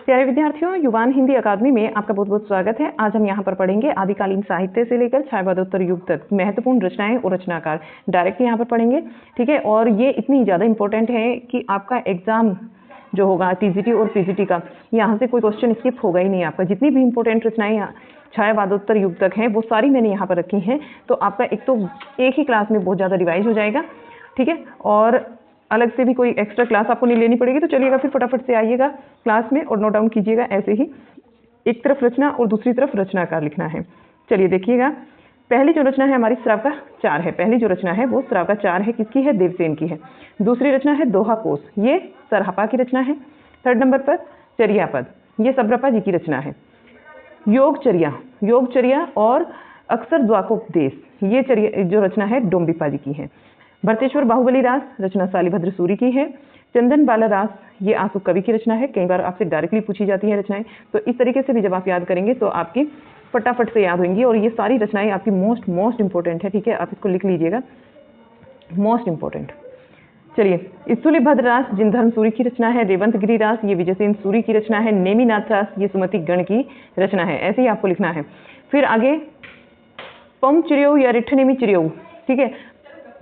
प्यारे विद्यार्थियों, युवान हिंदी अकादमी में आपका बहुत बहुत स्वागत है। आज हम यहाँ पर पढ़ेंगे आदिकालीन साहित्य से लेकर छायावादोत्तर युग तक महत्वपूर्ण रचनाएं और रचनाकार डायरेक्ट यहाँ पर पढ़ेंगे। ठीक है, और ये इतनी ज़्यादा इंपॉर्टेंट है कि आपका एग्जाम जो होगा टीजीटी और पीजीटी का, यहाँ से कोई क्वेश्चन स्किप होगा ही नहीं आपका। जितनी भी इंपॉर्टेंट रचनाएं छायावादोत्तर युग तक हैं वो सारी मैंने यहाँ पर रखी हैं। तो आपका एक तो एक ही क्लास में बहुत ज़्यादा रिवाइज हो जाएगा। ठीक है, और अलग से भी कोई एक्स्ट्रा क्लास आपको नहीं लेनी पड़ेगी। तो चलिएगा फिर फटाफट से आइएगा क्लास में और नोट डाउन कीजिएगा। ऐसे ही एक तरफ रचना और दूसरी तरफ रचनाकार लिखना है। चलिए देखिएगा, पहली जो रचना है हमारी श्राव का 4 है। पहली जो रचना है वो श्राव का 4 है। किसकी है? देवसेन की है। दूसरी रचना है दोहा कोश, ये सरहपा की रचना है। थर्ड नंबर पर चर्यापद, ये सब्रपा जी की रचना है। योगचर्या और अक्षर द्वाकोपदेश, ये जो रचना है डोम्बिपा जी की है। भरतेश्वर बाहुबली रास, रचना शालिभद्र सूरी की है। चंदन बाला रास, ये आंसू कवि की रचना है। कई बार आपसे डायरेक्टली पूछी जाती है रचनाएं, तो इस तरीके से भी जब आप याद करेंगे तो आपकी फटाफट से याद होंगी। और ये सारी रचनाएं आपकी मोस्ट इंपॉर्टेंट है। ठीक है, आप इसको लिख लीजिएगा, मोस्ट इंपॉर्टेंट। चलिए, स्तुलिभद्र रास जिनधर्म सूरी की रचना है। रेवंतगिरी रास, ये विजयसेन सूरी की रचना है। नेमिनाथ रास, ये सुमति गण की रचना है। ऐसे ही आपको लिखना है। फिर आगे पौम चिरियऊ या रिठनेमी चिरियऊ, ठीक है,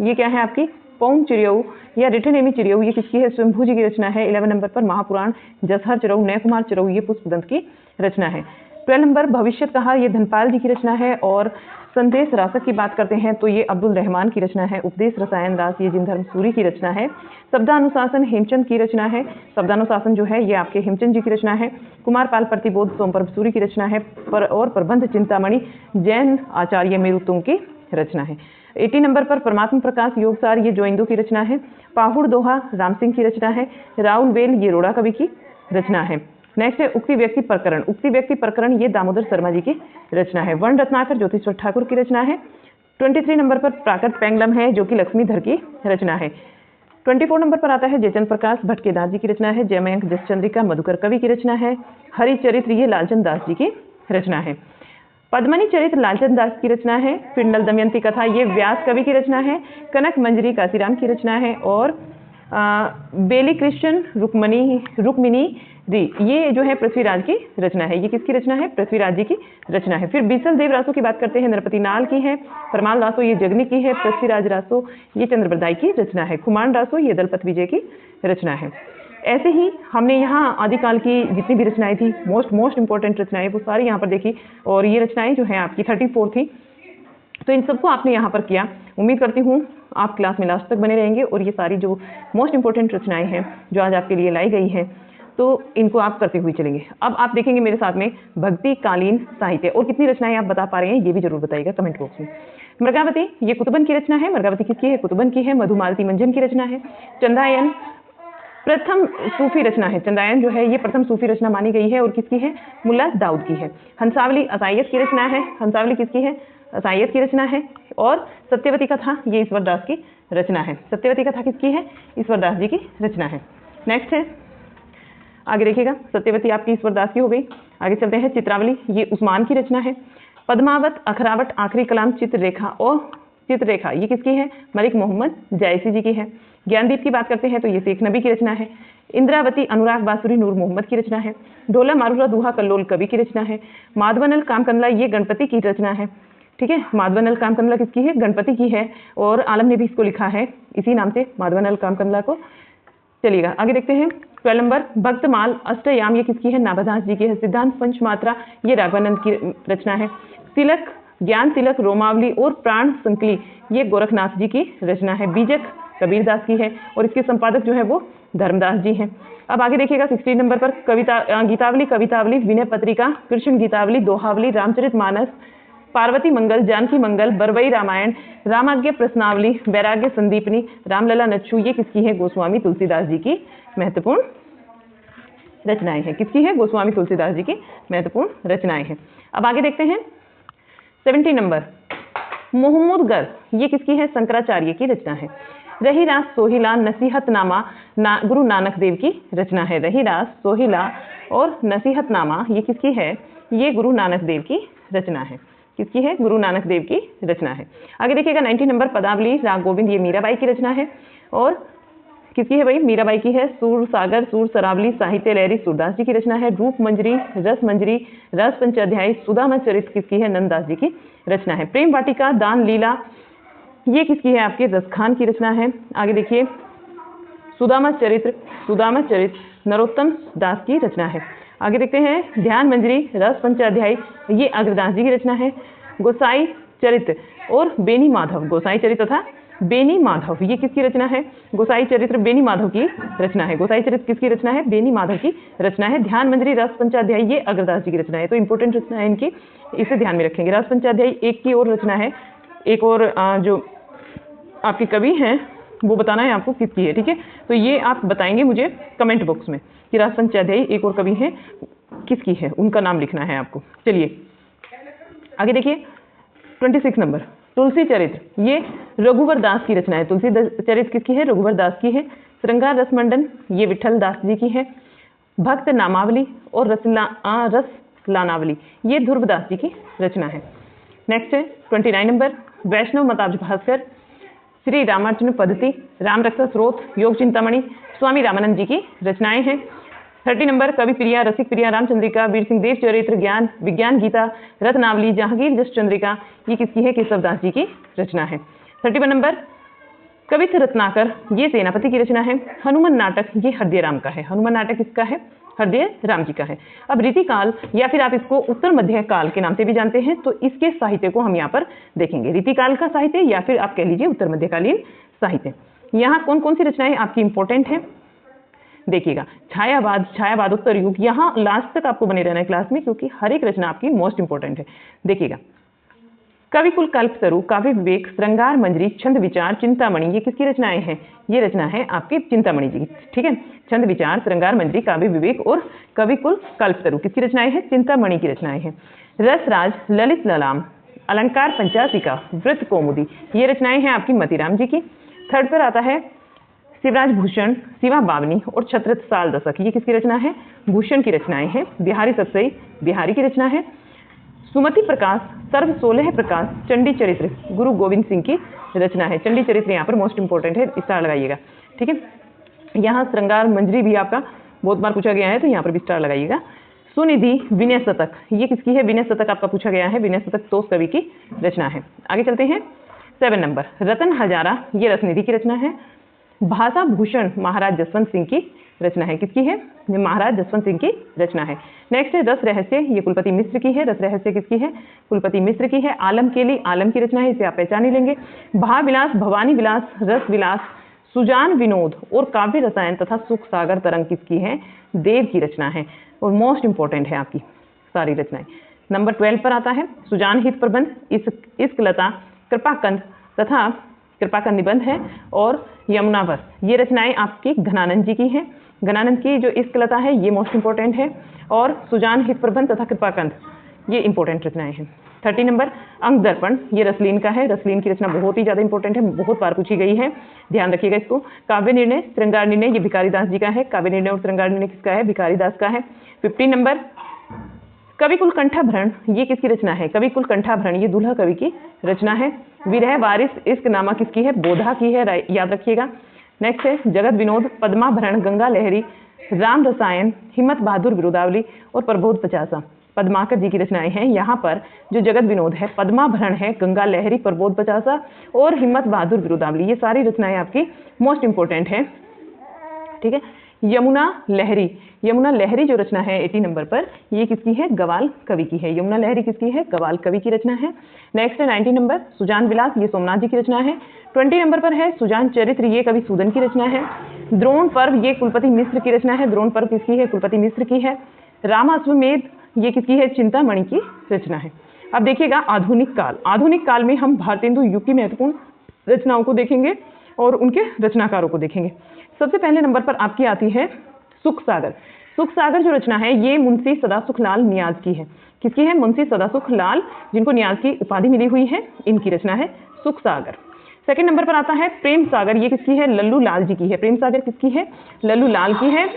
ये क्या है आपकी? पौम चिरियऊ या रिठनेमी चिरियऊ, ये किसकी है? स्वयंभू जी की रचना है। 11 नंबर पर महापुराण जसहर चरऊ, नय कुमार चरऊ, ये पुष्पदंत की रचना है। 12 नंबर भविष्य कहा, ये धनपाल जी की रचना है। और संदेश रासक की बात करते हैं तो ये अब्दुल रहमान की रचना है। उपदेश रसायन रास, ये जिनधर्म सूरी की रचना है। शब्दानुशासन हेमचंद की रचना है। शब्दानुशासन जो है ये आपके हेमचंद जी की रचना है। कुमारपाल प्रतिबोध सोमपर्व सूरी की रचना है। और प्रबंध चिंतामणि जैन आचार्य मेरुतुंग की रचना है। 80 नंबर पर परमात्म प्रकाश योगसार, ये जोइंदो की रचना है। पाहुड़ दोहा राम सिंह की रचना है। राउल वेल, ये रोड़ा कवि की रचना है। नेक्स्ट है उक्ति व्यक्ति प्रकरण। उक्ति व्यक्ति प्रकरण, ये दामोदर शर्मा जी की रचना है। वर्ण रत्नाकर ज्योतिश्वर ठाकुर की रचना है। 23 नंबर पर प्राकृत पेंगलम है, जो कि लक्ष्मीधर की रचना है। 24 नंबर पर आता है जयचंद प्रकाश भट्ट केदार जी की रचना है। जयमयंक जसचंद्रिका मधुकर कवि की रचना है। हरिचरित्र, ये लालचंद दास जी की रचना है। पद्मनी चरित्र लालचंद दास की रचना है। पिंडल दमयंती कथा, ये व्यास कवि की रचना है। कनक मंजरी काशीराम की रचना है। और बेली कृष्ण रुक्मिणी री, ये जो है पृथ्वीराज की रचना है। ये किसकी रचना है? पृथ्वीराज जी की रचना है। फिर बीसल देव रासो की बात करते हैं, नरपति नाल की है। परमाल रासो, ये जगनी की है। पृथ्वीराज रासो, ये चंद्रबरदाई की रचना है। खुमान रासो, ये दलपत विजय की रचना है। ऐसे ही हमने यहाँ आदिकाल की जितनी भी रचनाएं थी, मोस्ट इंपॉर्टेंट रचनाएं, वो सारी यहाँ पर देखी। और ये रचनाएं जो हैं आपकी 34 थी, तो इन सबको आपने यहाँ पर किया। उम्मीद करती हूँ आप क्लास में लास्ट तक बने रहेंगे और ये सारी जो मोस्ट इंपॉर्टेंट रचनाएं हैं जो आज आपके लिए लाई गई हैं, तो इनको आप करते हुए चलेंगे। अब आप देखेंगे मेरे साथ में भक्तिकालीन साहित्य, और कितनी रचनाएं आप बता पा रहे हैं ये भी जरूर बताइएगा कमेंट बॉक्स में। मृगावती, ये कुतुबन की रचना है। मृगावती किसकी है? कुतुबन की है। मधुमालती मंजन की रचना है। चंदायन प्रथम सूफी रचना है। चंदायन जो है ये प्रथम सूफी रचना मानी गई है। और किसकी है? मुल्ला दाऊद की है। हंसावली असाइयत की रचना है। हंसावली किसकी है? असाइयत की रचना है। और सत्यवती कथा, ये ईश्वर दास की रचना है। सत्यवती कथा किसकी है? ईश्वर दास जी की रचना है। नेक्स्ट है, आगे देखिएगा, सत्यवती आपकी ईश्वर दास की हो गई। आगे चलते हैं, चित्रावली, ये उस्मान की रचना है। पद्मावत, अखरावट, आखिरी कलाम, चित्ररेखा और चित्ररेखा, ये किसकी है? मलिक मोहम्मद जायसी जी की है। ज्ञानदीप की बात करते हैं तो ये शेख नबी की रचना है। इंद्रावती, अनुराग बांसुरी, नूर मोहम्मद की रचना है। ढोला मारूरा दुहा कल्लोल कवि की रचना है। माधवनल कामकंदला, ये गणपति की रचना है। ठीक है, माधवनल कामकंदला किसकी है? गणपति की है। और आलम ने भी इसको लिखा है इसी नाम से, माधवनल कामकंदला को। चलिएगा आगे देखते हैं। 12 नंबर भक्तमाल अष्टयाम, ये किसकी है? नाभादास जी की है। सिद्धांत पंचमात्रा, ये राघवानंद की रचना है। तिलक, ज्ञान तिलक, रोमावली और प्राण संकली, ये गोरखनाथ जी की रचना है। बीजक कबीरदास की है। और इसके संपादक जो है वो धर्मदास जी हैं। अब आगे देखिएगा 16 नंबर पर गीतावली, कवितावली, विनय पत्रिका, कृष्ण गीतावली, दोहावली, रामचरित मानस, पार्वती मंगल, जानकी मंगल, बरवई रामायण, रामाज्ञ प्रश्नावली, वैराग्य संदीपनी, रामलला नच्छू, ये किसकी है? गोस्वामी तुलसीदास जी की महत्वपूर्ण रचनाएं हैं। किसकी है? गोस्वामी तुलसीदास जी की महत्वपूर्ण रचनाएं हैं। अब आगे देखते हैं 17 नंबर, मोहम्मदगर, ये किसकी है? शंकराचार्य की रचना है। रहीरास सोहिला नसीहतनामा, गुरु नानक देव की रचना है। रहीरास सोहिला और नसीहतनामा, ये किसकी है? ये गुरु नानक देव की रचना है। किसकी है? गुरु नानक देव की रचना है। आगे देखिएगा 19 नंबर, पदावली, राग गोविंद, ये मीराबाई की रचना है। और किसकी है भाई? मीराबाई की है। सूर सागर, सूर सरावली, साहित्य लहरी सूरदास जी की रचना है। रूप मंजरी, रस मंजरी, रस पंचाध्यायी, सुदामा चरित्र किसकी है? नंददास जी की रचना है। प्रेम वाटिका, दान लीला, ये किसकी है? आपके रसखान की रचना है। आगे देखिए, सुदामा चरित्र नरोत्तम दास की रचना है। आगे देखते हैं, ध्यान मंजरी, रस पंचाध्यायी, ये अग्रदास जी की रचना है। गोसाई चरित्र और बेनी माधव, गोसाई चरित्र तथा बेनी माधव, ये किसकी रचना है? गोसाई चरित्र बेनी माधव की रचना है। गोसाई चरित्र किसकी रचना है? बेनी माधव की रचना है। ध्यान मंजरी, रस पंचाध्यायी, ये अग्रदास जी की रचना है। तो इंपॉर्टेंट रचना है इनकी, इसे ध्यान में रखेंगे। रस पंचाध्यायी एक की और रचना है, एक और जो आपके कवि हैं वो बताना है आपको किसकी है, ठीक है। तो ये आप बताएंगे मुझे कमेंट बॉक्स में कि रस पंचाध्यायी एक और कवि हैं, किसकी है, उनका नाम लिखना है आपको। चलिए आगे देखिए, 26 नंबर, तुलसी चरित्र, ये रघुवर दास की रचना है। तुलसी चरित्र किसकी है? रघुवर दास की है। श्रृंगार रसमंडन, ये विठल दास जी की है। भक्त नामावली और रसलानावली, ये ध्रुवदास जी की रचना है। नेक्स्ट है 29 नंबर, वैष्णव मताब्ज भास्कर, श्री रामार्चन पद्धति, राम रक्षा स्रोत, योग चिंतामणि, स्वामी रामानंद जी की रचनाएं हैं। 30 नंबर, कवि प्रिया, रसिक प्रिया, रामचंद्रिका, वीर सिंह देव चरित्र, ज्ञान विज्ञान गीता, रत्नावली, जहांगीर जस चंद्रिका, ये किसकी है? केशवदास जी की रचना है। 31 नंबर, कवित रत्नाकर, ये सेनापति की रचना है। हनुमान नाटक, ये हृदय राम का है। हनुमान नाटक किसका है? हृदय राम जी का है। अब रीतिकाल, या फिर आप इसको उत्तर मध्य काल के नाम से भी जानते हैं, तो इसके साहित्य को हम यहाँ पर देखेंगे। रीतिकाल का साहित्य या फिर आप कह लीजिए उत्तर मध्यकालीन साहित्य। यहाँ कौन कौन सी रचनाएं आपकी इंपॉर्टेंट है देखिएगा। छायावाद, छायावादोत्तर युग, यहाँ लास्ट तक आपको बने रहना है क्लास में, क्योंकि हर एक रचना आपकी मोस्ट इंपॉर्टेंट है। देखिएगा, कविकुल कल्पतरु, काव्य विवेक, श्रृंगार मंजरी, छंद विचार, चिंतामणि, ये किसकी रचनाएं हैं? ये रचना है आपके चिंतामणि जी की, ठीक है। छंद विचार, श्रृंगार मंजरी, काव्य विवेक और कविकुल कल्पतरु किसकी रचनाएं हैं? चिंतामणि की रचनाएं हैं। रसराज, ललित ललाम, अलंकार पंचासिका, वृत्त कौमुदी, ये रचनाएं हैं आपकी मतीराम जी की। थर्ड पर आता है शिवराज भूषण, शिवा बावनी और छत्रत साल दशक, ये किसकी रचना है? भूषण की रचनाएं हैं। बिहारी सतसई, बिहारी की रचना है। सुमति प्रकाश, सर्व 16 प्रकाश, चंडी चरित्र, गुरु गोविंद सिंह की रचना है। चंडी चरित्र यहाँ पर मोस्ट इंपॉर्टेंट है, स्टार लगाइएगा, ठीक है। यहाँ श्रृंगार मंजरी भी आपका बहुत बार पूछा गया है, तो यहाँ पर भी स्टार लगाइएगा। सुनिधि, विनय शतक, ये किसकी है? विनय शतक आपका पूछा गया है। विनय शतक तोष कवि की रचना है। आगे चलते हैं 7 नंबर, रतन हजारा, ये रसनिधि की रचना है। भाषा भूषण, महाराज जसवंत सिंह की रचना है। किसकी है? महाराज जसवंत सिंह की रचना है। नेक्स्ट है रस रहस्य, ये कुलपति मिश्र की है। रस रहस्य किसकी है? कुलपति मिश्र की है। आलम के लिए, आलम की रचना है, इसे आप पहचान ही लेंगे। भाविलास, भवानी विलास, रस विलास, सुजान विनोद और काव्य रसायन तथा सुख सागर तरंग किसकी है? देव की रचना है और मोस्ट इंपॉर्टेंट है आपकी सारी रचनाएं। नंबर 12 पर आता है सुजान हित प्रबंध, इस्कलता, कृपाकंद तथा कृपाकंद निबंध है और यमुनावर, ये रचनाएं आपकी घनानंद जी की हैं। घनानंद की जो इस्कलता है ये मोस्ट इंपॉर्टेंट है और सुजान हित प्रबंध तथा कृपाकंद ये इंपॉर्टेंट रचनाएं हैं। 30 नंबर अंग दर्पण, ये रसलीन का है। रसलीन की रचना बहुत ही ज़्यादा इंपॉर्टेंट है, बहुत बार पूछी गई है, ध्यान रखिएगा इसको। काव्य निर्णय, श्रृंगार निर्णय, ये भिखारी दास जी का है। काव्य निर्णय और श्रृंगार निर्णय किसका है? भिखारी दास का है। 15 नंबर कविकुल कंठाभरण, ये किसकी रचना है? कविकुल कंठाभरण ये दूल्हा कवि की रचना है। विरह वारिस इश्क नामा किसकी है? बोधा की है, याद रखिएगा। नेक्स्ट है जगत विनोद, पद्माभरण, गंगा लहरी, राम रसायन, हिम्मत बहादुर विरोधावली और प्रबोध पचासा, पद्माकर जी की रचनाएं हैं। यहाँ पर जो जगत विनोद है, पद्माभरण है, गंगा लहरी, प्रबोध पचासा और हिम्मत बहादुर विरोधावली, ये सारी रचनाएं आपकी मोस्ट इंपॉर्टेंट है, ठीक है। यमुना लहरी, यमुना लहरी जो रचना है 80 नंबर पर, ये किसकी है? गवाल कवि की है। यमुना लहरी किसकी है? गवाल कवि की रचना है। नेक्स्ट है 90 नंबर सुजान विलास, ये सोमनाथ जी की रचना है। 20 नंबर पर है सुजान चरित्र, ये कवि सूदन की रचना है। द्रोण पर्व, ये कुलपति मिश्र की रचना है। द्रोण पर्व किसकी है? कुलपति मिश्र की है। रामाश्वमेध, ये किसकी है? चिंतामणि की रचना है। अब देखिएगा आधुनिक काल, आधुनिक काल में हम भारतेंदु युग की महत्वपूर्ण रचनाओं को देखेंगे और उनके रचनाकारों को देखेंगे। सबसे पहले नंबर पर आपकी आती है सुख सागर। सुख सागर जो रचना है ये मुंशी सदासुख लाल नियाज की है। किसकी है? मुंशी सदासुख लाल, जिनको नियाज की उपाधि मिली हुई है, इनकी रचना है सुख सागर। सेकंड नंबर पर आता है प्रेम सागर, ये किसकी है? लल्लू लाल जी की है। प्रेम सागर किसकी है? लल्लू लाल की है।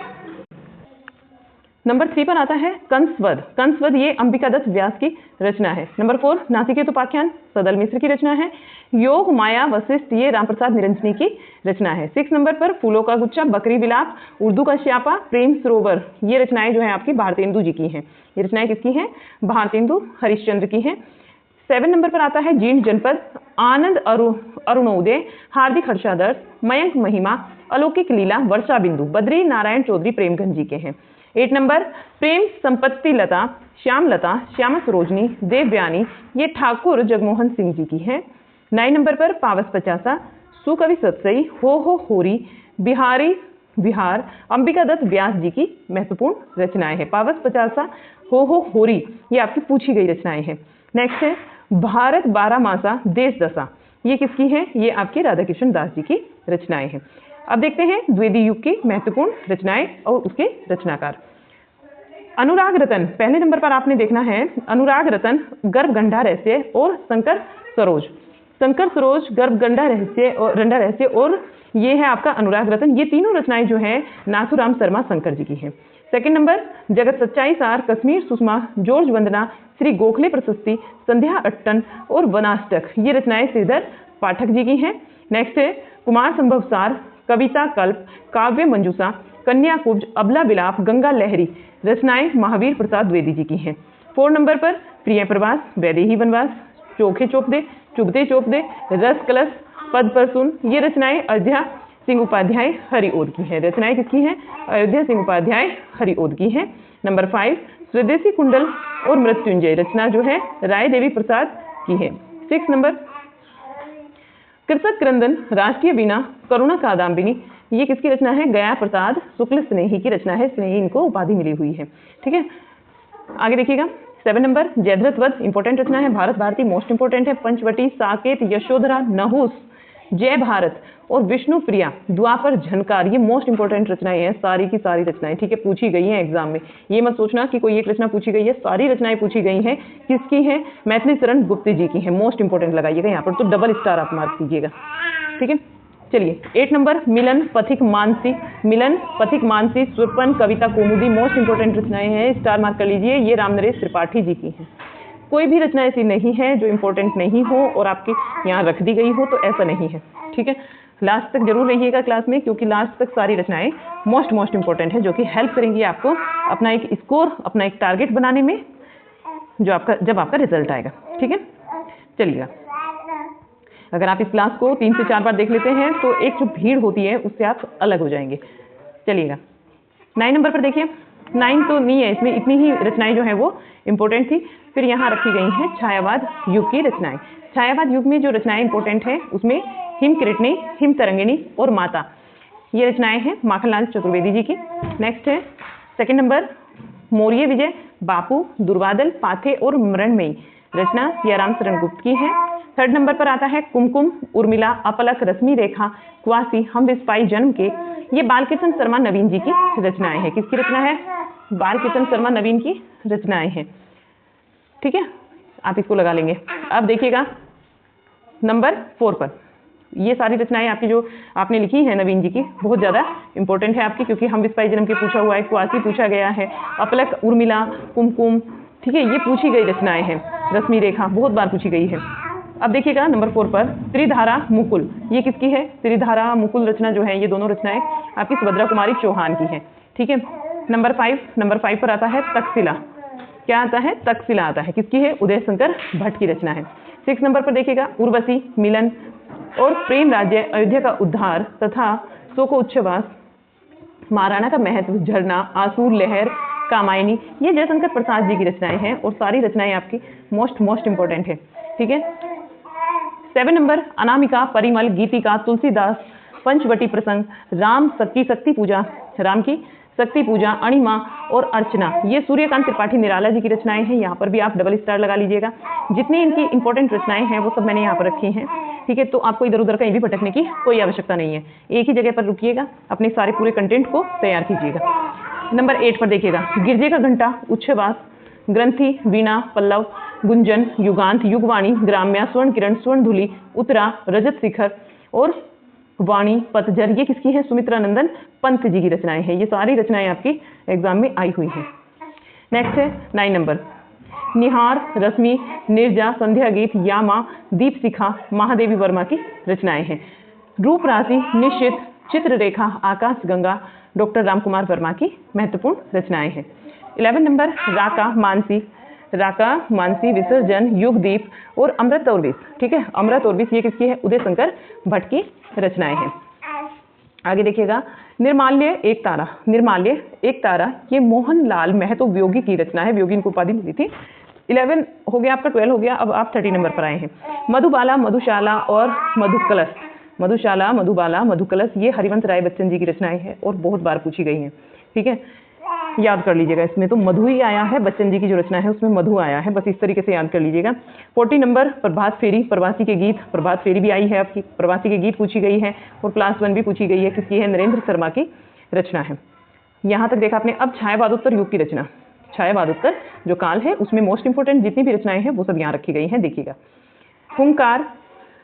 नंबर 3 पर आता है कंसवध। कंसवध ये अंबिकादत्त व्यास की रचना है। नंबर 4 नासिकेतोपाख्यान सदल मिश्र की रचना है। योग माया वशिष्ठ ये रामप्रसाद निरंजनी की रचना है। 6 नंबर पर फूलों का गुच्छा बकरी विलाप उर्दू का श्यापा प्रेम सरोवर ये रचनाएं जो है आपकी भारतेंदु जी की हैं। ये रचनाएं किसकी हैं? भारतेंदु हरिश्चंद्र की हैं। 7 नंबर पर आता है जीर्ण जनपद आनंद अरुणोदय हार्दिक हर्षादर्श मयंक महिमा अलौकिक लीला वर्षा बिंदु बद्री नारायण चौधरी प्रेमगंज जी के हैं। 8 नंबर प्रेम संपत्ति लता श्याम लता श्यामा सरोजनी देवयानी ये ठाकुर जगमोहन सिंह जी की है। 9 नंबर पर पावस पचासा सुकवि सतसई हो होरी बिहारी बिहार अंबिकादत्त व्यास जी की महत्वपूर्ण रचनाएं हैं। पावस पचासा हो होरी ये आपकी पूछी गई रचनाएं हैं। नेक्स्ट है भारत बारहमासा देश दशा ये किसकी है? ये आपके राधा कृष्ण दास जी की रचनाएं हैं। अब देखते हैं द्विवेदी युग की महत्वपूर्ण रचनाएं और उसके रचनाकार। अनुराग रतन पहले नंबर पर आपने देखना है अनुराग रतन गर्भगंधा रहस्य और शंकर सरोज। शंकर सरोज गर्भगंधा रहस्य और रंडा रहस्य और ये है आपका अनुराग रतन। ये तीनों रचनाएं जो है नाथुराम शर्मा शंकर जी की हैं। सेकंड नंबर जगत सच्चाई सार कश्मीर सुषमा जॉर्ज वंदना श्री गोखले प्रशस्ति संध्या अट्टन और वनाष्टक ये रचनाएं श्रीधर पाठक जी की हैं। नेक्स्ट है कुमार संभव सार कविता कल्प काव्य मंजूषा कन्या कुब्ज अबला विलाप गंगा लहरी रचनाएं महावीर प्रसाद द्विवेदी जी की हैं। 4 नंबर पर प्रिय प्रवास वैदेही वनवास चोखे चोपदे चुभते चोपदे रस कलश पद पर सुन ये रचनाएं अयोध्या सिंह उपाध्याय हरिओद की है। रचनाएं किसकी हैं? अयोध्या सिंह उपाध्याय हरिओद की है। नंबर 5 स्वदेशी कुंडल और मृत्युंजय रचना जो है राय देवी प्रसाद की है। 6 नंबर कृषक क्रंदन राष्ट्रीय वीणा करुणा कादाम्बिनी ये किसकी रचना है? गया प्रसाद शुक्ल स्नेही की रचना है। स्नेही इनको उपाधि मिली हुई है। ठीक है, आगे देखिएगा 7 नंबर जयद्रथ वध इंपॉर्टेंट रचना है। भारत भारती मोस्ट इंपॉर्टेंट है। पंचवटी साकेत यशोधरा नहुस जय भारत और विष्णु प्रिया द्वापर झनकार ये मोस्ट इंपॉर्टेंट रचनाएं हैं। सारी की सारी रचनाएं ठीक है पूछी गई हैं एग्जाम में। ये मत सोचना कि कोई एक रचना पूछी गई है, सारी रचनाएं पूछी गई हैं। किसकी है? मैथिली शरण गुप्त जी की है। मोस्ट इंपॉर्टेंट लगाइएगा यहाँ पर तो डबल स्टार आप मार्क कीजिएगा। ठीक है, चलिए 8 नंबर मिलन पथिक मानसी स्वपन कविता कौमुदी मोस्ट इंपॉर्टेंट रचनाएं हैं। स्टार मार्क कर लीजिए। ये रामनरेश त्रिपाठी जी की है। कोई भी रचना ऐसी नहीं है जो इंपॉर्टेंट नहीं हो और आपके यहाँ रख दी गई हो, तो ऐसा नहीं है। ठीक है, लास्ट तक जरूर रहिएगा क्लास में क्योंकि लास्ट तक सारी रचनाएं मोस्ट इंपॉर्टेंट है जो कि हेल्प करेंगी आपको अपना एक स्कोर अपना एक टारगेट बनाने में जब आपका रिजल्ट आएगा। ठीक है, चलिएगा अगर आप इस क्लास को 3 से 4 बार देख लेते हैं तो एक जो भीड़ होती है उससे आप अलग हो जाएंगे। चलिएगा 9 नंबर पर देखिए। 9 तो नहीं है इसमें, इतनी ही रचनाएं जो है वो इंपॉर्टेंट थी। फिर यहाँ रखी गई हैं छायावाद युग की रचनाएं। छायावाद युग में जो रचनाएं इंपॉर्टेंट है उसमें हिम किरटनी हिम तरंगिणी और माता ये रचनाएं हैं माखनलाल चतुर्वेदी जी की। नेक्स्ट है 2 नंबर मौर्य विजय बापू दुर्वादल पाथे और मरणमयी रचना सियाराम शरण गुप्त की है। 3rd नंबर पर आता है कुमकुम उर्मिला अपलक रश्मि रेखा क्वासी हम विस्पाई जन्म के ये बालकिशन शर्मा नवीन जी की रचनाएं हैं। किसकी रचना है? बालकिशन शर्मा नवीन की रचनाएं हैं। ठीक है, आप इसको लगा लेंगे। अब देखिएगा नंबर 4 पर ये सारी रचनाएं आपकी जो आपने लिखी है नवीन जी की बहुत ज़्यादा इंपॉर्टेंट है आपकी क्योंकि हम विस्पाई जन्म के पूछा हुआ है, क्वासी पूछा गया है, अपलक उर्मिला कुमकुम ठीक है ये पूछी गई रचनाएं हैं। रश्मि रेखा बहुत बार पूछी गई है। अब देखिएगा नंबर 4 पर त्रिधारा मुकुल ये किसकी है? त्रिधारा मुकुल रचना जो है ये दोनों रचनाएं आपकी सुभद्रा कुमारी चौहान की है। ठीक है, नंबर 5 पर आता है तक्षशिला। क्या आता है? तक्षशिला आता है। किसकी है? उदय शंकर भट्ट की रचना है। 6 नंबर पर देखिएगा उर्वशी मिलन और प्रेम राज्य अयोध्या का उद्धार तथा शोको उच्छ्वास महाराणा का महत्व झरना आसूर लहर कामायनी ये जयशंकर प्रसाद जी की रचनाएं हैं और सारी रचनाएं आपकी मोस्ट इंपॉर्टेंट है। ठीक है, 7 नंबर अनामिका परिमल गीतिका तुलसीदास पंचवटी प्रसंग राम की शक्ति पूजा राम की शक्ति पूजा अणिमा और अर्चना ये सूर्यकांत त्रिपाठी निराला जी की रचनाएं हैं। यहाँ पर भी आप डबल स्टार लगा लीजिएगा। जितनी इनकी इंपॉर्टेंट रचनाएं हैं वो सब मैंने यहाँ पर रखी हैं। ठीक है, तो आपको इधर उधर कहीं भी भटकने की कोई आवश्यकता नहीं है। एक ही जगह पर रुकिएगा, अपने सारे पूरे कंटेंट को तैयार कीजिएगा। नंबर 8 पर देखिएगा गिरजे का घंटा उच्छ्वास ग्रंथि वीणा पल्लव गुंजन युगांत युगवाणी ग्राम्या स्वर्ण किरण स्वर्ण धुली उत्तरा रजत शिखर और वाणी, पतझर, ये किसकी है? सुमित्रा नंदन पंत जी की रचनाएं हैं। ये सारी रचनाएं आपकी एग्जाम में आई हुई हैं। नेक्स्ट है 9 नंबर, निहार, रश्मि, निर्जा, संध्या गीत, यामा, दीप शिखा, महादेवी वर्मा की रचनाएं हैं। रूप राशि, निश्चित, चित्ररेखा, आकाश गंगा, डॉक्टर रामकुमार वर्मा की महत्वपूर्ण रचनाएं हैं। 11 नंबर, राका, मानसी, विसर्जन, युगदीप और अमृत और विष। ठीक है, अमृत और विष ये किसकी है? उदय शंकर भट्ट की रचनाएं हैं। आगे देखिएगा, निर्माल्य एक तारा, ये मोहन लाल महतो व्योगी की रचना है। व्योगी इनको उपाधि मिली थी। 11 हो गया आपका, 12 हो गया। अब आप 30 नंबर पर आए हैं। मधुबाला, मधुशाला और मधुकलश। मधुशाला, मधुबाला, मधुकलश ये हरिवंश राय बच्चन जी की रचनाएं हैं और बहुत बार पूछी गई हैं। ठीक है, याद कर लीजिएगा। इसमें तो मधु ही आया है, बच्चन जी की जो रचना है उसमें मधु आया है, बस इस तरीके से याद कर लीजिएगा। 40 नंबर, प्रभात फेरी, प्रवासी के गीत। प्रभात फेरी भी आई है आपकी, प्रवासी के गीत पूछी गई है और क्लास 1 भी पूछी गई है। किसकी है? नरेंद्र शर्मा की रचना है। यहाँ तक देखा आपने। अब छायावादोत्तर युग की रचना। छायावादोत्तर जो काल है उसमें मोस्ट इंपोर्टेंट जितनी भी रचनाएं हैं वो सब यहाँ रखी गई हैं, देखिएगा। हुंकार,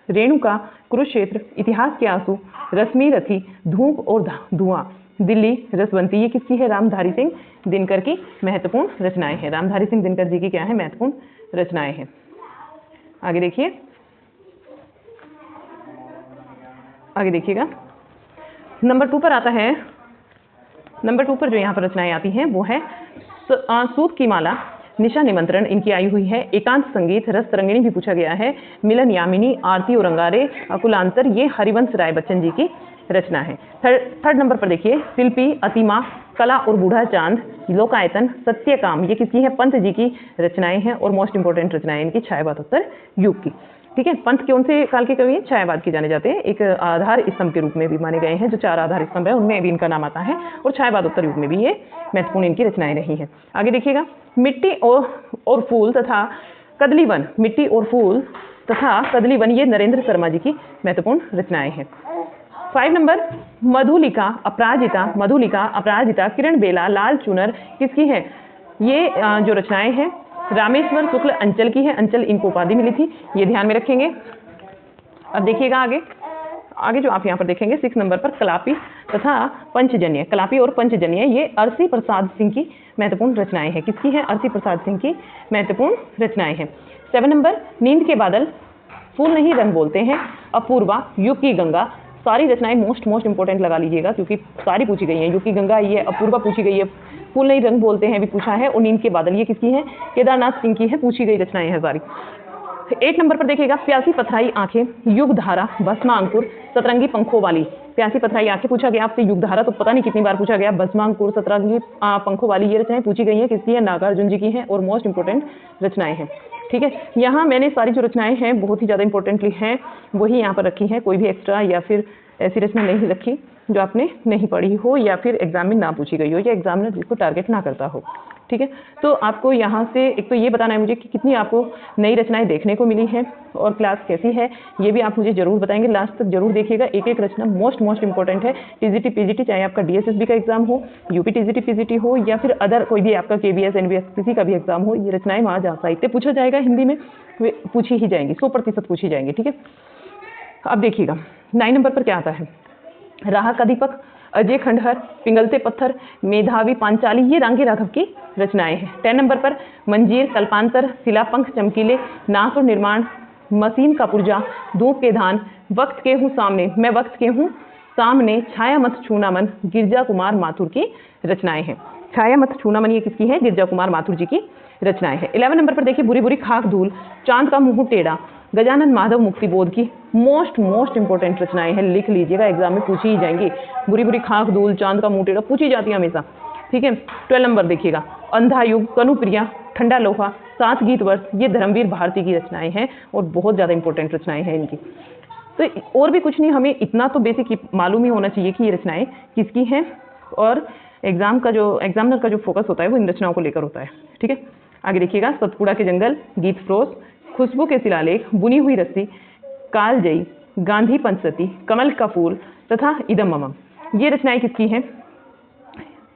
रेणुका, कुरुक्षेत्र, इतिहास के आंसू, रश्मि रथी, धूप और धुआं, दिल्ली, रसवंती, ये किसकी है? रामधारी सिंह दिनकर की महत्वपूर्ण रचनाएं हैं। रामधारी सिंह दिनकर जी की क्या है? महत्वपूर्ण रचनाएं हैं। आगे देखिए, आगे देखिएगा। नंबर 2 पर आता है। नंबर 2 पर जो यहाँ पर रचनाएं आती हैं वो है सूत की माला, निशा निमंत्रण इनकी आई हुई है। एकांत संगीत, रस तरंगिणी भी पूछा गया है। मिलन यामिनी, आरती और अंगारे, अकुलांतर, ये हरिवंश राय बच्चन जी की रचना है। थर्ड नंबर पर देखिए, शिल्पी, अतिमा, कला और बूढ़ा चांद, लोकायतन, सत्यकाम, ये किसकी है? पंत जी की रचनाएं हैं और मोस्ट इंपोर्टेंट रचनाएं इनकी छायावादोत्तर युग की। ठीक है, पंत कौन से काल के कवि हैं? छायावाद के जाने जाते हैं। एक आधार स्तंभ के रूप में भी माने गए हैं। जो 4 आधार स्तंभ है उनमें भी इनका नाम आता है और छायावादोत्तर युग में भी ये महत्वपूर्ण इनकी रचनाएं रही हैं। आगे देखिएगा, मिट्टी और फूल तथा कदलीवन, मिट्टी और फूल तथा कदलीवन, ये नरेंद्र शर्मा जी की महत्वपूर्ण रचनाएं हैं। 5 नंबर, मधुलिका, अपराजिता, किरण बेला, लाल चुनर, किसकी है? ये जो रचनाएं हैं रामेश्वर शुक्ल अंचल की है। अंचल इनको उपाधि मिली थी, ये ध्यान में रखेंगे। अब देखिएगा आगे जो आप यहाँ पर देखेंगे 6 नंबर पर, कलापी तथा पंचजन्य, कलापी और पंचजन्य, ये अरसी प्रसाद सिंह की महत्वपूर्ण रचनाएं हैं। किसकी है? अरसी प्रसाद सिंह की महत्वपूर्ण रचनाएं हैं। 7 नंबर, नींद के बादल, फूल नहीं रंग बोलते हैं, अपूर्वा, युग की गंगा, सारी रचनाएं मोस्ट इंपोर्टेंट लगा लीजिएगा क्योंकि सारी पूछी गई हैं। युग की गंगा ये, अपूर्वा पूछी गई है, फूल नहीं रंग बोलते हैं भी पूछा है, और नींद के बादल ये किसकी है? केदारनाथ सिंह की है, पूछी गई रचनाएं हैं सारी। 8 नंबर पर देखिएगा, प्यासी पथराई आंखें, युग धारा, भस्मांकुर, सतरंगी पंखों वाली। प्यासी पथराई आंखें पूछा गया आपसे, युग धारा तो पता नहीं कितनी बार पूछा गया, भस्मांकुर, सतरंगी पंखों वाली, ये रचनाएं पूछी गई हैं। किसकी है? नागार्जुन जी की हैं और मोस्ट इंपोर्टेंट रचनाएं हैं। ठीक है, यहाँ मैंने सारी जो रचनाएं हैं बहुत ही ज़्यादा इंपॉर्टेंटली हैं वही यहाँ पर रखी हैं। कोई भी एक्स्ट्रा या फिर ऐसी रचना नहीं रखी जो आपने नहीं पढ़ी हो या फिर एग्जाम में ना पूछी गई हो या एग्जामिनर जिसको टारगेट ना करता हो। ठीक है, तो आपको यहाँ से एक तो ये बताना है मुझे कि कितनी आपको नई रचनाएं देखने को मिली हैं और क्लास कैसी है, ये भी आप मुझे जरूर बताएंगे। लास्ट तक जरूर देखिएगा, एक एक रचना मोस्ट इंपॉर्टेंट है। टीजीटी पीजीटी, चाहे आपका डीएसएसबी का एग्जाम हो, यूपी टीजीटी पीजीटी हो या फिर अदर कोई भी आपका केबीएस एनबीएस किसी का भी एग्जाम हो, ये रचनाएं वहाँ जहाँ साहित्य पूछा जाएगा हिंदी में वे पूछी ही जाएंगी, 100% पूछी जाएंगी। ठीक है, अब देखिएगा 9 नंबर पर क्या आता है। राह का दीपक, अजय खंडहर, पिंगलते पत्थर, मेधावी पांचाली, ये रांगे राघव की रचनाएं हैं। 10 नंबर पर मंजीर, कल्पांतर, शिलापंख चमकीले, नाश और निर्माण, मसीन का पुर्जा, धूप के धान, वक्त के हूँ सामने, मैं वक्त के हूँ सामने, छाया मत छूना मन, गिरजा कुमार माथुर की रचनाएं हैं। छाया मत छूना मन ये किसकी है? गिरजा कुमार माथुर जी की रचनाएं हैं। 11 नंबर पर देखिए, बुरी बुरी खाक धूल, चांद का मुंह टेढ़ा, गजानन माधव मुक्तिबोध की मोस्ट इंपोर्टेंट रचनाएं हैं, लिख लीजिएगा, एग्जाम में पूछी ही जाएंगी। बुरी बुरी खाक धूल, चांद का मुंह टेढ़ा पूछी जाती है हमेशा। ठीक है, 12 नंबर देखिएगा, अंधा युग, कनुप्रिया, ठंडा लोहा, 7 गीत वर्ष, ये धर्मवीर भारती की रचनाएं हैं और बहुत ज़्यादा इंपॉर्टेंट रचनाएं हैं इनकी। तो और भी कुछ नहीं, हमें इतना तो बेसिक मालूम ही होना चाहिए कि ये रचनाएं किसकी हैं और एग्जामिनर का जो फोकस होता है वो इन रचनाओं को लेकर होता है। ठीक है, आगे देखिएगा, सतपुड़ा के जंगल, गीत फ्रोज, खुशबू के शिलालेख, बुनी हुई रस्सी, कालजयी, गांधी पंचसती, कमल का फूल तथा इदम ममम, ये रचनाएं किसकी हैं?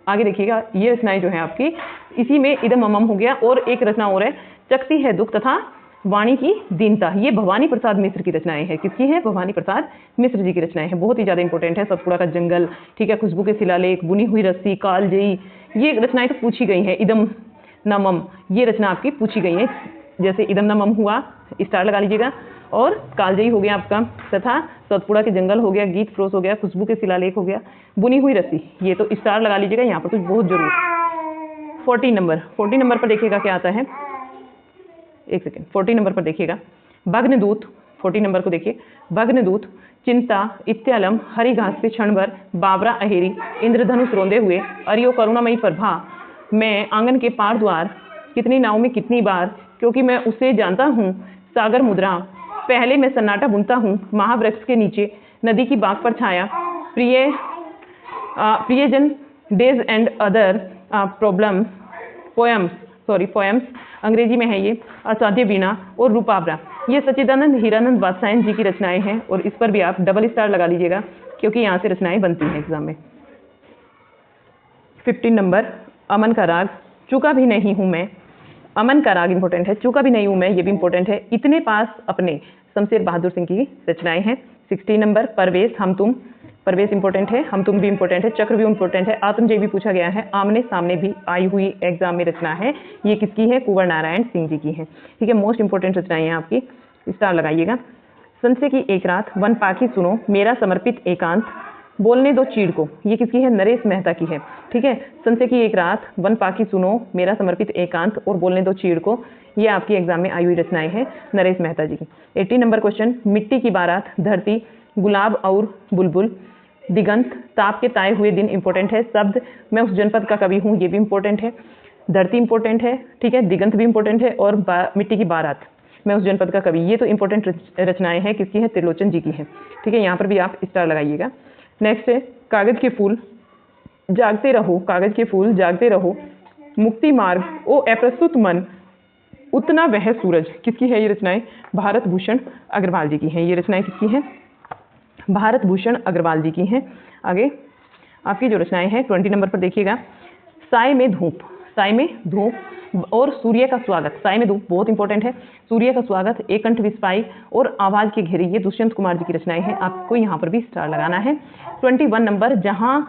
आगे देखिएगा, ये रचनाएं जो हैं आपकी, इसी में इदम ममम हो गया और एक रचना और है, चकती है दुख तथा वाणी की दीनता, ये भवानी प्रसाद मिश्र की रचनाएं हैं। किसकी है? भवानी प्रसाद मिश्र जी की रचनाएं हैं। बहुत ही ज़्यादा इंपॉर्टेंट है। सतपुड़ा का जंगल, ठीक है, खुशबू के शिलालेख, बुनी हुई रस्सी, कालजयी, ये रचनाएं तो पूछी गई हैं। इदम न मम, ये रचना आपकी पूछी गई है। जैसे इदम न मम हुआ, स्टार लगा लीजिएगा, और कालजयी हो गया आपका, तथा सतपुड़ा के जंगल हो गया, गीत फ्रोस हो गया, खुशबू के शिलालेख हो गया, बुनी हुई रस्सी, ये तो स्टार लगा लीजिएगा यहाँ पर, तो बहुत जरूर। 40 नंबर पर देखिएगा क्या आता है, एक सेकेंड, 40 नंबर पर देखिएगा, भग्नदूत, 40 नंबर को देखिए, भग्नदूत, चिंता, इत्यालम, हरी घास पे क्षण भर, बाबरा अहेरी, इंद्रधनुष रोंदे हुए, अरियो करुणामयी प्रभा, मैं आंगन के पार द्वार, कितनी नाव में कितनी बार, क्योंकि मैं उसे जानता हूँ, सागर मुद्रा, पहले मैं सन्नाटा बुनता हूँ, महावृक्ष के नीचे, नदी की बाग पर छाया, प्रियजन, days and other problem, poems, अंग्रेजी में है ये, असाध्य वीणा और रूपावरा, ये सच्चिदानंद हीरानंद वात्सायन जी की रचनाएं हैं। और इस पर भी आप डबल स्टार लगा लीजिएगा, क्योंकि यहाँ से रचनाएं बनती हैं एग्जाम में। 15 नंबर, अमन का राग, चूका भी नहीं हूँ मैं, अमन का राग इंपॉर्टेंट है, चूका भी नहीं हूँ मैं, ये भी इंपॉर्टेंट है। इतने पास अपने, शमशेर बहादुर सिंह की रचनाएं हैं। 16 नंबर, परवेश, हम तुम, परवेश इंपॉर्टेंट है, हम तुम भी इंपॉर्टेंट है, चक्रव्यूह इंपॉर्टेंट है, आत्मजय भी पूछा गया है, आमने सामने भी आई हुई एग्जाम में रचना है, ये किसकी है? कुंवर नारायण सिंह जी की है। ठीक है, मोस्ट इंपॉर्टेंट रचनाएं हैं आपकी, स्टार लगाइएगा। संशय की एक रात, वन पाखी सुनो, मेरा समर्पित एकांत, बोलने दो चीड़ को, ये किसकी है? नरेश मेहता की है। ठीक है, संशय की एक रात, वन पाखी सुनो, मेरा समर्पित एकांत और बोलने दो चीड़ को, ये आपकी एग्जाम में आई हुई रचनाएं हैं नरेश मेहता जी की। 80 नंबर क्वेश्चन, मिट्टी की बारात, धरती, गुलाब और बुलबुल, दिगंत, ताप के ताए हुए दिन इंपॉर्टेंट है, शब्द, मैं उस जनपद का कवि हूँ, ये भी इंपॉर्टेंट है, धरती इंपॉर्टेंट है, ठीक है, दिगंत भी इंपॉर्टेंट है, और मिट्टी की बारात, मैं उस जनपद का कवि, ये तो इंपॉर्टेंट रचनाएं हैं। किसकी है? त्रिलोचन जी की है। ठीक है, यहाँ पर भी आप स्टार लगाइएगा। नेक्स्ट है, कागज के फूल, जागते रहो, कागज के फूल जागते रहो, मुक्ति मार्ग, ओ अप्रस्तुत मन, उतना वह सूरज, किसकी है ये रचनाएं? भारत भूषण अग्रवाल जी की हैं। ये रचनाएं किसकी हैं? भारत भूषण अग्रवाल जी की हैं। आगे आपकी जो रचनाएं हैं 20 नंबर पर देखिएगा, साय में धूप, साय में धूप और सूर्य का स्वागत, साय में धूप बहुत इंपॉर्टेंट है, सूर्य का स्वागत, एक कंठ विस्पाई और आवाज की घेरी, ये दुष्यंत कुमार जी की रचनाएं हैं। आपको यहाँ पर भी स्टार लगाना है। 21 नंबर, जहाँ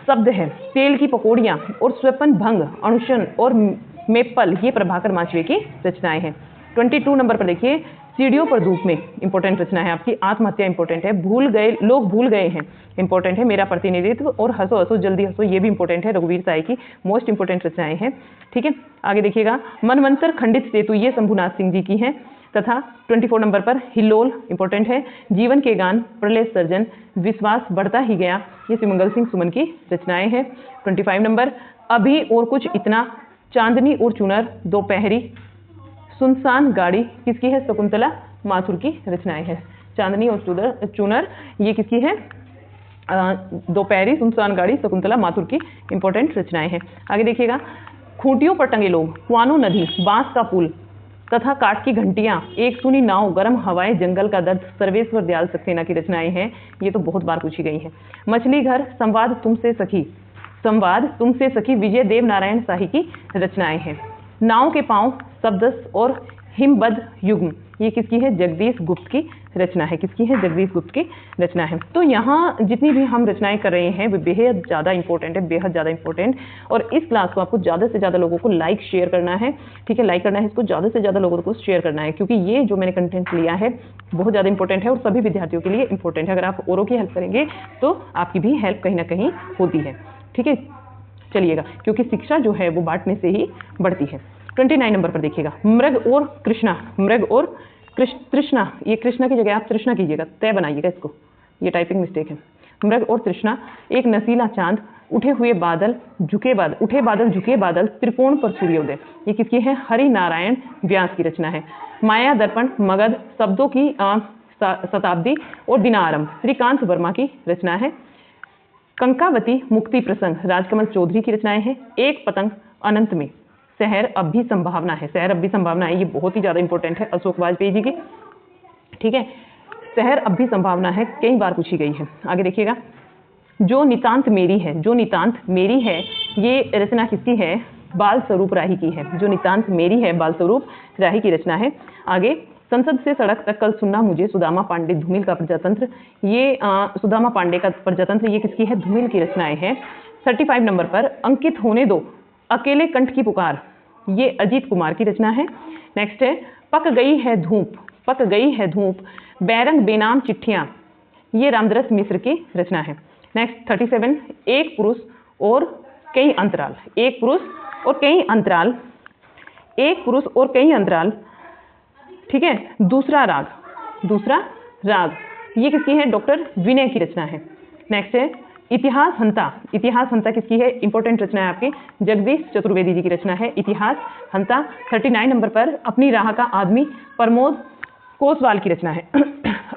शब्द है, तेल की पकौड़ियाँ और स्वपन भंग, अणुशन और मेपल, ये प्रभाकर माचवे की रचनाएं हैं। 22 नंबर पर देखिए, सीढ़ियों पर धूप में, इंपॉर्टेंट रचना है आपकी। आत्महत्या इंपॉर्टेंट है, भूल गए लोग भूल गए हैं, इंपॉर्टेंट है। मेरा प्रतिनिधित्व और हंसो हंसो जल्दी हंसो, ये भी इंपॉर्टेंट है, रघुवीर साई की मोस्ट इंपॉर्टेंट रचनाएं हैं। ठीक है, आगे देखिएगा, मनवंतर खंडित सेतु, ये शंभुनाथ सिंह जी की हैं। तथा 24 नंबर पर हिल्लोल इंपॉर्टेंट है, जीवन के गान, प्रलय सर्जन, विश्वास बढ़ता ही गया, ये सिमंगल सिंह सुमन की रचनाएं हैं। 25 नंबर, अभी और कुछ इतना, चांदनी और चुनर, दोपहरी, सुनसान गाड़ी, किसकी है? शकुंतला माथुर की रचनाएं हैं। चांदनी और चुनर, ये किसकी है? दोपहरी, सुनसान गाड़ी, शकुंतला माथुर की इंपॉर्टेंट रचनाएं हैं। आगे देखिएगा, खूंटियों पर टंगे लोग, कुआनो नदी, बांस का पुल तथा काठ की घंटियां, एक सुनी नाव, गर्म हवाएं, जंगल का दर्द, सर्वेश्वर दयाल सक्सेना की रचनाएं हैं। ये तो बहुत बार पूछी गई हैं। मछली घर, संवाद तुमसे सखी, संवाद तुमसे सखी, विजय देव नारायण शाही की रचनाएं हैं। नाव के पांव, शब्दस और हिमबद्ध युग्म, ये किसकी है? जगदीश गुप्त की रचना है। किसकी है? जगदीश गुप्त की रचना है। तो यहाँ जितनी भी हम रचनाएं कर रहे हैं वो बेहद ज़्यादा इंपॉर्टेंट है, बेहद ज़्यादा इंपॉर्टेंट। और इस क्लास को आपको ज़्यादा से ज़्यादा लोगों को लाइक शेयर करना है। ठीक है, लाइक करना है, इसको ज़्यादा से ज़्यादा लोगों को शेयर करना है, क्योंकि ये जो मैंने कंटेंट लिया है बहुत ज़्यादा इंपॉर्टेंट है और सभी विद्यार्थियों के लिए इंपॉर्टेंट है। अगर आप औरों की हेल्प करेंगे तो आपकी भी हेल्प कहीं ना कहीं होती है। ठीक है, चलिएगा, क्योंकि शिक्षा जो है वो बांटने से ही बढ़ती है। 29 नंबर पर देखिएगा, मृग और कृष्णा, मृग और तृष्णा, ये कृष्णा की जगह आप तृष्णा कीजिएगा, तय बनाइएगा इसको, ये टाइपिंग मिस्टेक है। मृग और तृष्णा, एक नसीला चांद, उठे हुए बादल, झुके बादल, उठे बादल झुके बादल, त्रिकोण पर सूर्योदय, ये किसकी है? हरि नारायण व्यास की रचना है। माया दर्पण, मगध, शब्दों की शताब्दी और दिनारंभ, श्रीकांत वर्मा की रचना है। कंकावती, मुक्ति प्रसंग, राजकमल चौधरी की रचनाएं हैं। एक पतंग, अनंत में, शहर अब भी संभावना है, शहर अब भी संभावना है, ये बहुत ही ज़्यादा इंपॉर्टेंट है, अशोक वाजपेयी जी की। ठीक है, शहर अब भी संभावना है, कई बार पूछी गई है। आगे देखिएगा, जो नितांत मेरी है, जो नितांत मेरी है, ये रचना किसकी है? बाल स्वरूप राही की है, जो नितांत मेरी है बाल स्वरूप राही की रचना है। आगे संसद से सड़क तक कल सुनना मुझे, सुदामा पांडे धूमिल का प्रजातंत्र, ये सुदामा पांडे का प्रजातंत्र ये किसकी है, धूमिल की रचनाएं हैं। 35 नंबर पर अंकित होने दो अकेले कंठ की पुकार, ये अजीत कुमार की रचना है। नेक्स्ट है पक गई है धूप, पक गई है धूप, बैरंग बेनाम चिट्ठियां, ये रामदरस मिश्र की रचना है। नेक्स्ट 37 एक पुरुष और कई अंतराल, एक पुरुष और कई अंतराल, एक पुरुष और कई अंतराल, ठीक है। दूसरा राग ये किसकी है, डॉक्टर विनय की रचना है। नेक्स्ट है इतिहास हंता, इतिहास हंता किसकी है, इंपॉर्टेंट रचना है आपकी, जगदीश चतुर्वेदी जी की रचना है इतिहास हंता। 39 नंबर पर अपनी राह का आदमी, प्रमोद कोसवाल की रचना है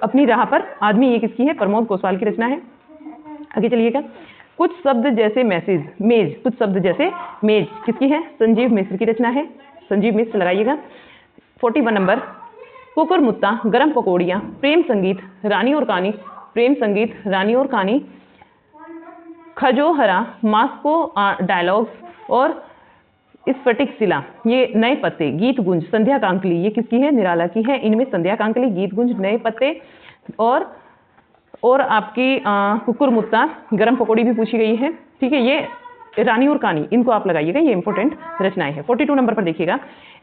अपनी राह पर आदमी, ये किसकी है, प्रमोद कोसवाल की रचना है। आगे चलिएगा, कुछ शब्द जैसे मैसेज मेज, कुछ शब्द जैसे मेज किसकी है, संजीव मिश्र की रचना है, संजीव मिश्र लगाइएगा। 41 नंबर कुकुर मुत्ता, गरम पकौड़ियाँ, प्रेम संगीत रानी और कहानी, प्रेम संगीत रानी और कहानी, खजोहरा, मास्को डायलॉग्स और स्फटिक शिला, ये नए पत्ते, गीत गुंज, संध्या कांकली, ये किसकी है, निराला की है। इनमें संध्या कांकली, गीत गुंज, नए पत्ते और आपकी कुकुर मुत्ता, गरम पकौड़ी भी पूछी गई है, ठीक है। ये रानी और कहानी, इनको आप लगाइएगा, ये इंपॉर्टेंट रचनाएं हैं। 42 नंबर पर देखिएगा,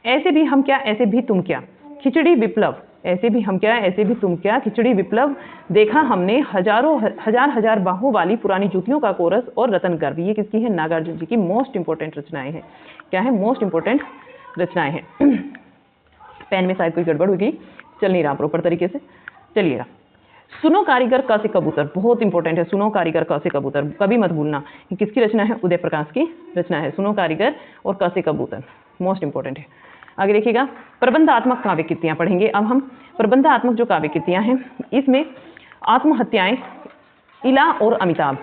ऐसे भी हम क्या, ऐसे भी तुम क्या, खिचड़ी विप्लव, ऐसे भी हम क्या, ऐसे भी तुम क्या, खिचड़ी विप्लव, देखा हमने हजार बाहों वाली पुरानी जूतियों का कोरस और रतन गर्भ, ये किसकी है, नागार्जुन जी की मोस्ट इंपॉर्टेंट रचनाएं हैं। क्या है, मोस्ट इंपॉर्टेंट रचनाएं हैं पेन में शायद कोई गड़बड़ होगी, चल नहीं रहा प्रॉपर तरीके से, चलिएगा। सुनो कारीगर क से कबूतर, बहुत इंपॉर्टेंट है, सुनो कारीगर क से कबूतर, कभी मत भूलना, ये किसकी रचना है, उदय प्रकाश की रचना है, सुनो कारीगर और क से कबूतर, मोस्ट इंपॉर्टेंट है। आगे देखिएगा, प्रबंधात्मक काव्य कृतियां पढ़ेंगे अब हम। प्रबंधात्मक जो काव्य कृतियां हैं, इसमें आत्महत्याएं इला और अमिताभ,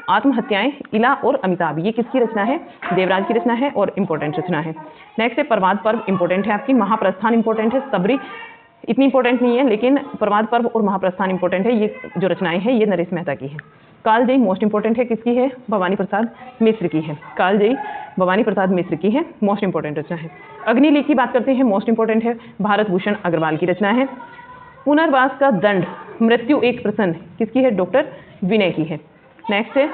आत्महत्याएं इला और अमिताभ, ये किसकी रचना है, देवराज की रचना है और इंपॉर्टेंट रचना है। नेक्स्ट है प्रभात पर्व, इंपॉर्टेंट है आपकी, महाप्रस्थान इंपॉर्टेंट है, सबरी इतनी इंपॉर्टेंट नहीं है, लेकिन प्रभात पर्व और महाप्रस्थान इंपॉर्टेंट है। ये जो रचनाएं हैं ये नरेश मेहता की है। कालजयी मोस्ट इंपॉर्टेंट है, किसकी है, भवानी प्रसाद मिश्र की है, कालजयी भवानी प्रसाद मिश्र की है, मोस्ट इंपॉर्टेंट रचना है। अग्निलेख की बात करते हैं, मोस्ट इंपॉर्टेंट है, भारत भूषण अग्रवाल की रचना है। पुनर्वास का दंड, मृत्यु एक प्रसन्न, किसकी है, डॉक्टर विनय की है। नेक्स्ट है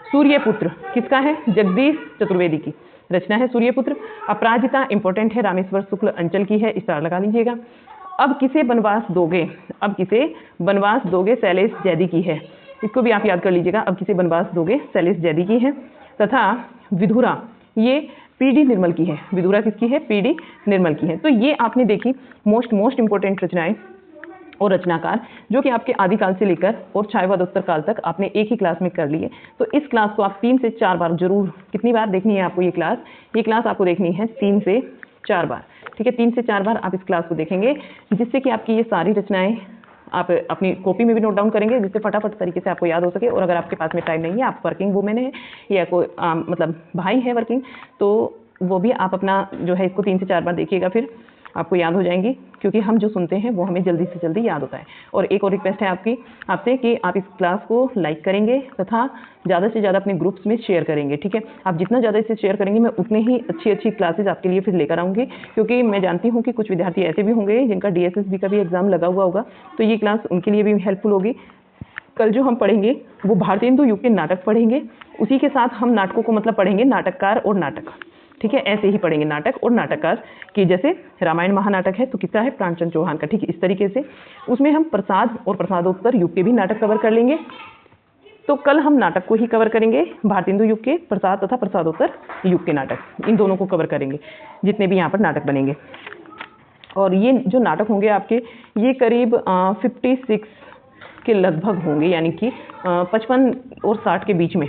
सूर्यपुत्र, किसका है, जगदीश चतुर्वेदी की रचना है सूर्यपुत्र। अपराजिता इंपॉर्टेंट है, रामेश्वर शुक्ल अंचल की है, स्टार लगा लीजिएगा। अब किसे बनवास दोगे, अब किसे बनवास दोगे, शैलेश जैदी की है, इसको भी आप याद कर लीजिएगा, अब किसे बनवास दोगे, शैलेश जैदी की है। तथा विधुरा, ये पीडी निर्मल की है, विधुरा किसकी है, पीडी निर्मल की है। तो ये आपने देखी मोस्ट इंपॉर्टेंट रचनाएं और रचनाकार, जो कि आपके आदिकाल से लेकर और छायावादोत्तर काल तक आपने एक ही क्लास में कर लिए। तो इस क्लास को आप 3 से 4 बार जरूर, कितनी बार देखनी है आपको ये क्लास आपको देखनी है 3 से 4 बार, ठीक है। 3 से 4 बार आप इस क्लास को देखेंगे, जिससे कि आपकी ये सारी रचनाएं आप अपनी कॉपी में भी नोट डाउन करेंगे, जिससे फटाफट तरीके से आपको याद हो सके। और अगर आपके पास में टाइम नहीं है, आप वर्किंग वुमेन है या कोई मतलब भाई है वर्किंग, तो वो भी आप अपना जो है इसको 3 से 4 बार देखिएगा, फिर आपको याद हो जाएंगी, क्योंकि हम जो सुनते हैं वो हमें जल्दी से जल्दी याद होता है। और एक और रिक्वेस्ट है आपसे कि आप इस क्लास को लाइक करेंगे तथा ज़्यादा से ज़्यादा अपने ग्रुप्स में शेयर करेंगे, ठीक है। आप जितना ज़्यादा इसे शेयर करेंगे, मैं उतने ही अच्छी क्लासेज आपके लिए फिर लेकर आऊँगी, क्योंकि मैं जानती हूँ कि कुछ विद्यार्थी ऐसे भी होंगे जिनका DSSB का भी एग्जाम लगा हुआ होगा, तो ये क्लास उनके लिए भी हेल्पफुल होगी। कल जो हम पढ़ेंगे वो भारतेंदु युग के नाटक पढ़ेंगे, उसी के साथ हम नाटकों को मतलब पढ़ेंगे नाटककार और नाटक, ठीक है। ऐसे ही पढ़ेंगे नाटक और नाटककार कि जैसे रामायण महानाटक है तो किसका है, प्राणचंद्र चौहान का, ठीक है। इस तरीके से उसमें हम प्रसाद और प्रसादोत्तर युग के भी नाटक कवर कर लेंगे। तो कल हम नाटक को ही कवर करेंगे, भारतेंदु युग के प्रसाद तथा प्रसादोत्तर युग के नाटक, इन दोनों को कवर करेंगे जितने भी यहाँ पर नाटक बनेंगे। और ये जो नाटक होंगे आपके, ये करीब 56 के लगभग होंगे, यानी कि 55 और 60 के बीच में,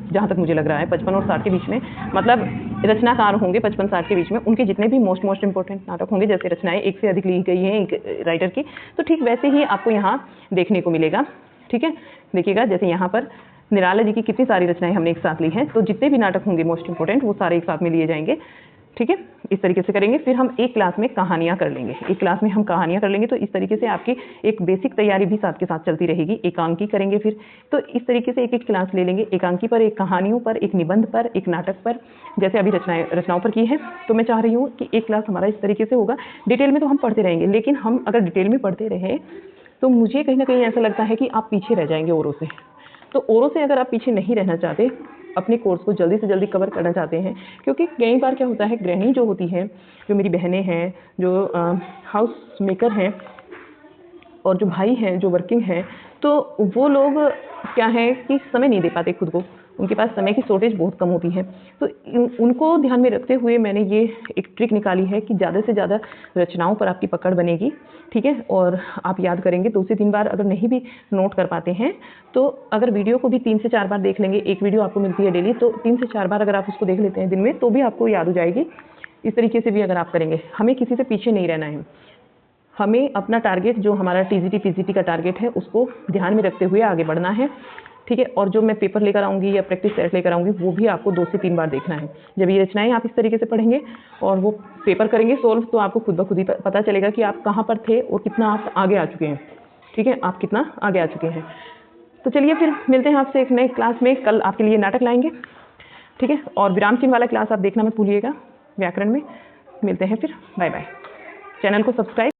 जहाँ तक मुझे लग रहा है 55 और 60 के बीच में, मतलब रचनाकार होंगे 55-60 के बीच में। उनके जितने भी मोस्ट इंपॉर्टेंट नाटक होंगे, जैसे रचनाएं एक से अधिक लिखी गई हैं एक राइटर की, तो ठीक वैसे ही आपको यहाँ देखने को मिलेगा, ठीक है। देखिएगा, जैसे यहाँ पर निराला जी की कितनी सारी रचनाएं हमने एक साथ ली हैं, तो जितने भी नाटक होंगे मोस्ट इंपॉर्टेंट वो सारे एक साथ में लिए जाएंगे, ठीक है, इस तरीके से करेंगे। फिर हम एक क्लास में कहानियाँ कर लेंगे, एक क्लास में हम कहानियाँ कर लेंगे। तो इस तरीके से आपकी एक बेसिक तैयारी भी साथ के साथ चलती रहेगी। एकांकी करेंगे फिर, तो इस तरीके से एक एक क्लास ले लेंगे, एकांकी पर, एक कहानियों पर, एक निबंध पर, एक नाटक पर, जैसे अभी रचनाओं पर की है। तो मैं चाह रही हूँ कि एक क्लास हमारा इस तरीके से होगा। डिटेल में तो हम पढ़ते रहेंगे, लेकिन हम अगर डिटेल में पढ़ते रहे तो मुझे कहीं ना कहीं ऐसा लगता है कि आप पीछे रह जाएंगे औरों से। तो औरों से अगर आप पीछे नहीं रहना चाहते, अपने कोर्स को जल्दी से जल्दी कवर करना चाहते हैं, क्योंकि कई बार क्या होता है, गृहिणी जो होती हैं, जो मेरी बहनें हैं, जो हाउस मेकर हैं, और जो भाई हैं जो वर्किंग हैं, तो वो लोग क्या है कि समय नहीं दे पाते खुद को, उनके पास समय की शॉर्टेज बहुत कम होती है। तो उनको ध्यान में रखते हुए मैंने ये एक ट्रिक निकाली है कि ज़्यादा से ज़्यादा रचनाओं पर आपकी पकड़ बनेगी, ठीक है। और आप याद करेंगे 2 से 3 बार, अगर नहीं भी नोट कर पाते हैं तो अगर वीडियो को भी 3 से 4 बार देख लेंगे, एक वीडियो आपको मिलती है डेली, तो 3 से 4 बार अगर आप उसको देख लेते हैं दिन में, तो भी आपको याद हो जाएगी। इस तरीके से भी अगर आप करेंगे, हमें किसी से पीछे नहीं रहना है। हमें अपना टारगेट, जो हमारा टीजीटी पीजीटी का टारगेट है, उसको ध्यान में रखते हुए आगे बढ़ना है, ठीक है। और जो मैं पेपर लेकर आऊँगी या प्रैक्टिस सेट लेकर आऊँगी, वो भी आपको 2 से 3 बार देखना है। जब ये रचनाएं आप इस तरीके से पढ़ेंगे और वो पेपर करेंगे सोल्व, तो आपको खुद ब खुद ही पता चलेगा कि आप कहाँ पर थे और कितना आप आगे आ चुके हैं, ठीक है, आप कितना आगे आ चुके हैं। तो चलिए फिर मिलते हैं आपसे एक नए क्लास में। कल आपके लिए नाटक लाएंगे, ठीक है। और विराम चिन्ह वाला क्लास आप देखना मत भूलिएगा व्याकरण में। मिलते हैं फिर, बाय बाय। चैनल को सब्सक्राइब